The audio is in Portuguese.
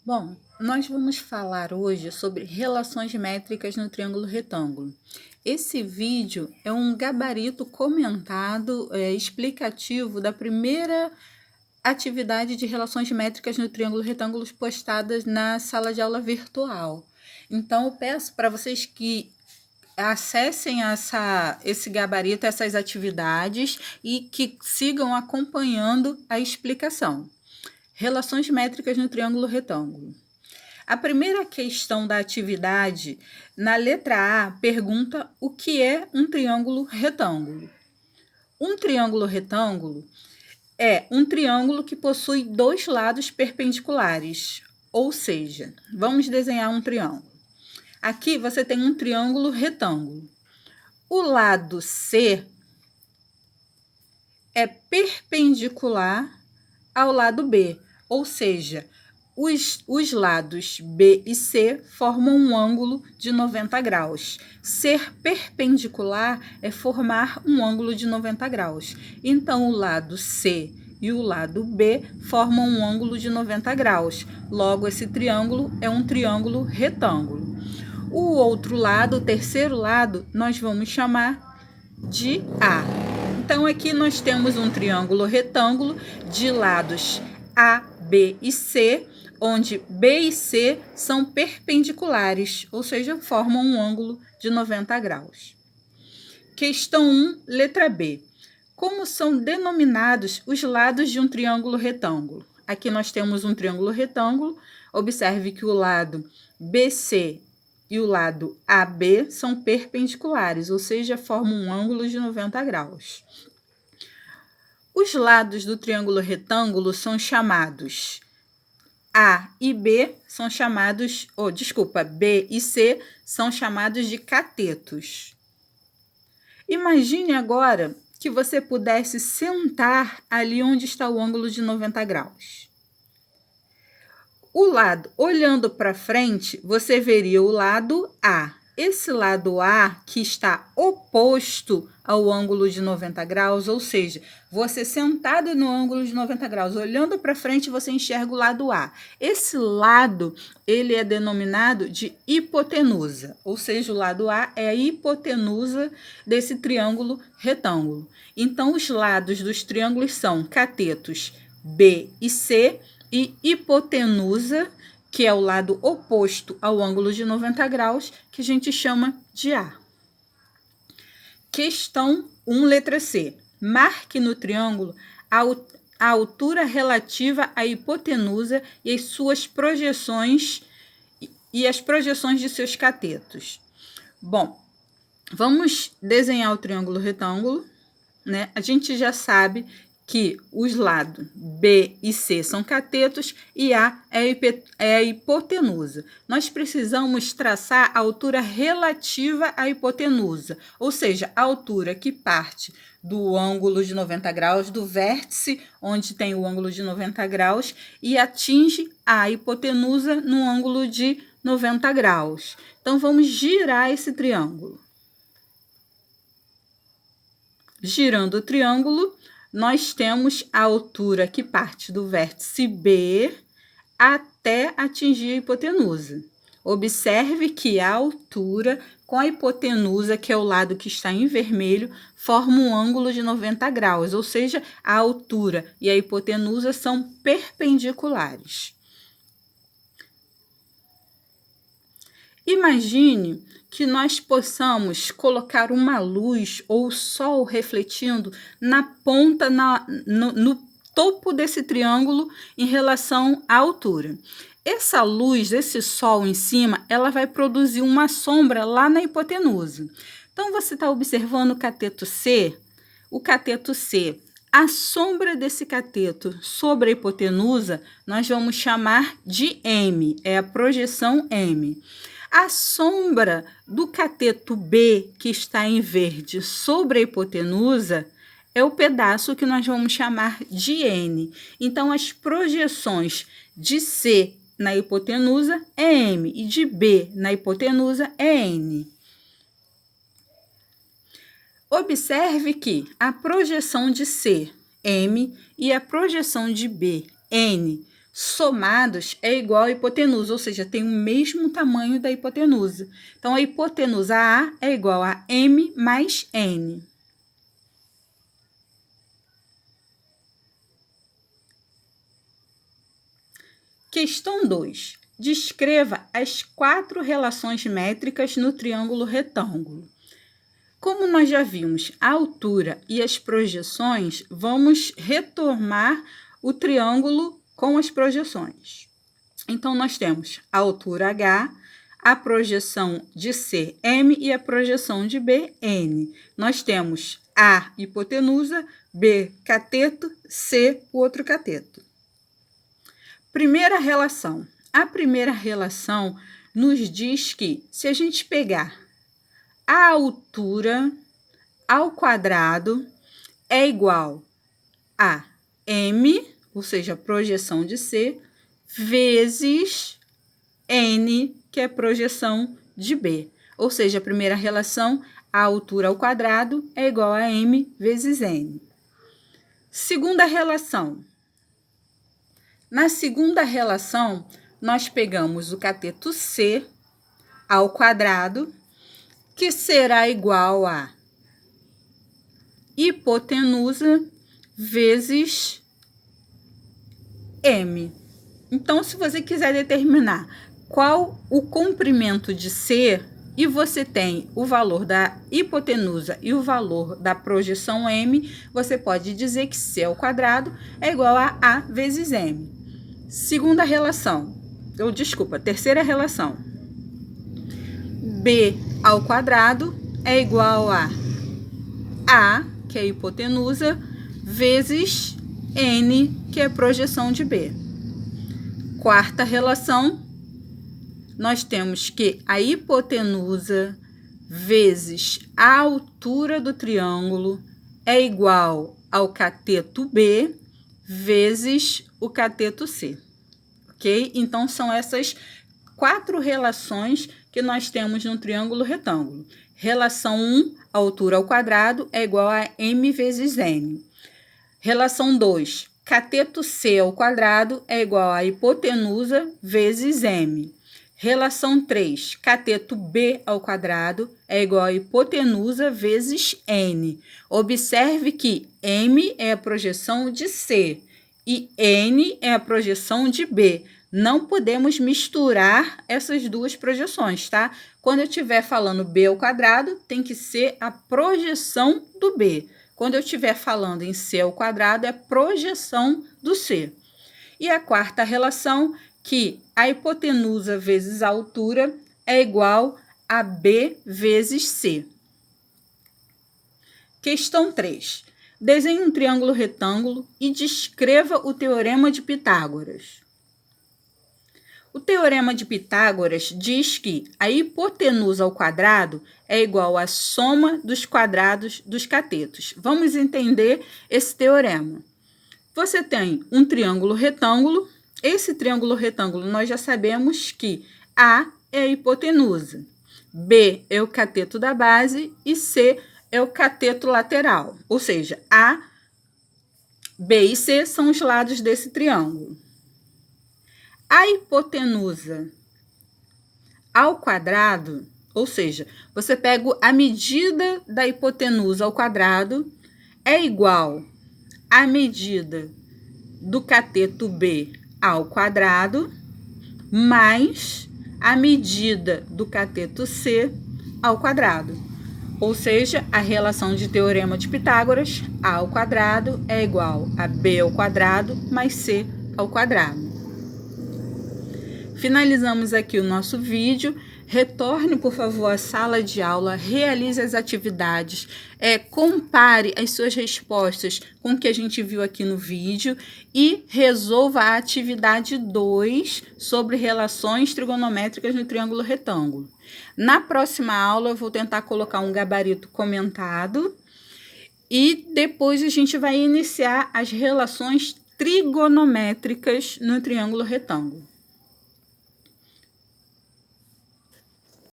Bom, nós vamos falar hoje sobre relações métricas no triângulo retângulo. Esse vídeo é um gabarito comentado, explicativo da primeira atividade de relações métricas no triângulo retângulo postadas na sala de aula virtual. Então, eu peço para vocês que acessem esse gabarito, essas atividades e que sigam acompanhando a explicação. Relações métricas no triângulo retângulo. A primeira questão da atividade, na letra A, pergunta o que é um triângulo retângulo. Um triângulo retângulo é um triângulo que possui dois lados perpendiculares, ou seja, vamos desenhar um triângulo. Aqui você tem um triângulo retângulo. O lado C é perpendicular ao lado B, ou seja, os lados B e C formam um ângulo de 90 graus. Ser perpendicular é formar um ângulo de 90 graus. Então, o lado C e o lado B formam um ângulo de 90 graus. Logo, esse triângulo é um triângulo retângulo. O outro lado, o terceiro lado, nós vamos chamar de A. Então, aqui nós temos um triângulo retângulo de lados A, B e C, onde B e C são perpendiculares, ou seja, formam um ângulo de 90 graus. Questão 1, letra B. Como são denominados os lados de um triângulo retângulo? Aqui nós temos um triângulo retângulo. Observe que o lado BC e o lado AB são perpendiculares, ou seja, formam um ângulo de 90 graus. Os lados do triângulo retângulo são chamados A e B, são chamados, B e C são chamados de catetos. Imagine agora que você pudesse sentar ali onde está o ângulo de 90 graus. O lado, olhando para frente, você veria o lado A. Esse lado A que está oposto ao ângulo de 90 graus, ou seja, você sentado no ângulo de 90 graus, olhando para frente, você enxerga o lado A. Esse lado, ele é denominado de hipotenusa, ou seja, o lado A é a hipotenusa desse triângulo retângulo. Então, os lados dos triângulos são catetos B e C, e hipotenusa, que é o lado oposto ao ângulo de 90 graus, que a gente chama de A. Questão 1, letra C. Marque no triângulo a altura relativa à hipotenusa e as suas projeções e as projeções de seus catetos. Bom, vamos desenhar o triângulo retângulo, né? A gente já sabe que os lados B e C são catetos e A é a hipotenusa. Nós precisamos traçar a altura relativa à hipotenusa, ou seja, a altura que parte do ângulo de 90 graus, do vértice onde tem o ângulo de 90 graus, e atinge a hipotenusa no ângulo de 90 graus. Então, vamos girar esse triângulo. Girando o triângulo, nós temos a altura que parte do vértice B até atingir a hipotenusa. Observe que a altura com a hipotenusa, que é o lado que está em vermelho, forma um ângulo de 90 graus, ou seja, a altura e a hipotenusa são perpendiculares. Imagine que nós possamos colocar uma luz ou o sol refletindo na ponta, no topo desse triângulo em relação à altura. Essa luz, esse sol em cima, ela vai produzir uma sombra lá na hipotenusa. Então, você está observando o cateto C? O cateto C. A sombra desse cateto sobre a hipotenusa, nós vamos chamar de M, é a projeção M. A sombra do cateto B, que está em verde, sobre a hipotenusa, é o pedaço que nós vamos chamar de N. Então, as projeções de C na hipotenusa é M e de B na hipotenusa é N. Observe que a projeção de C, M, e a projeção de B, N, somados é igual à hipotenusa, ou seja, tem o mesmo tamanho da hipotenusa. Então, a hipotenusa A é igual a M mais N. Questão 2. Descreva as 4 relações métricas no triângulo retângulo. Como nós já vimos a altura e as projeções, vamos retomar o triângulo com as projeções. Então, nós temos a altura H, a projeção de C, M, e a projeção de B, N. Nós temos A, hipotenusa, B, cateto, C, o outro cateto. Primeira relação. A primeira relação nos diz que, se a gente pegar a altura ao quadrado é igual a M, ou seja, a projeção de C, vezes N, que é a projeção de B. Ou seja, a primeira relação, a altura ao quadrado é igual a M vezes N. Segunda relação. Na segunda relação, nós pegamos o cateto C ao quadrado, que será igual a hipotenusa vezes M. Então, se você quiser determinar qual o comprimento de C, e você tem o valor da hipotenusa e o valor da projeção M, você pode dizer que C ao quadrado é igual a vezes M. Segunda relação, terceira relação. B ao quadrado é igual a, que é a hipotenusa, vezes N, que é a projeção de B. Quarta relação, nós temos que a hipotenusa vezes a altura do triângulo é igual ao cateto B vezes o cateto C, ok? Então, são essas 4 relações que nós temos no triângulo retângulo. Relação 1, altura ao quadrado é igual a M vezes N. Relação 2, cateto C ao quadrado é igual a hipotenusa vezes M. Relação 3, cateto B ao quadrado é igual a hipotenusa vezes N. Observe que M é a projeção de C e N é a projeção de B. Não podemos misturar essas duas projeções, tá? Quando eu estiver falando B ao quadrado, tem que ser a projeção do B. Quando eu estiver falando em C ao quadrado, é a projeção do C. E a quarta relação, que a hipotenusa vezes a altura é igual a B vezes C. Questão 3. Desenhe um triângulo retângulo e descreva o teorema de Pitágoras. O teorema de Pitágoras diz que a hipotenusa ao quadrado é igual à soma dos quadrados dos catetos. Vamos entender esse teorema. Você tem um triângulo retângulo. Esse triângulo retângulo nós já sabemos que A é a hipotenusa, B é o cateto da base e C é o cateto lateral. Ou seja, A, B e C são os lados desse triângulo. A hipotenusa ao quadrado, ou seja, você pega a medida da hipotenusa ao quadrado, é igual à medida do cateto B ao quadrado, mais a medida do cateto C ao quadrado. Ou seja, a relação de teorema de Pitágoras, A ao quadrado é igual a B ao quadrado mais C ao quadrado. Finalizamos aqui o nosso vídeo. Retorne, por favor, à sala de aula, realize as atividades, compare as suas respostas com o que a gente viu aqui no vídeo e resolva a atividade 2 sobre relações trigonométricas no triângulo retângulo. Na próxima aula, eu vou tentar colocar um gabarito comentado e depois a gente vai iniciar as relações trigonométricas no triângulo retângulo.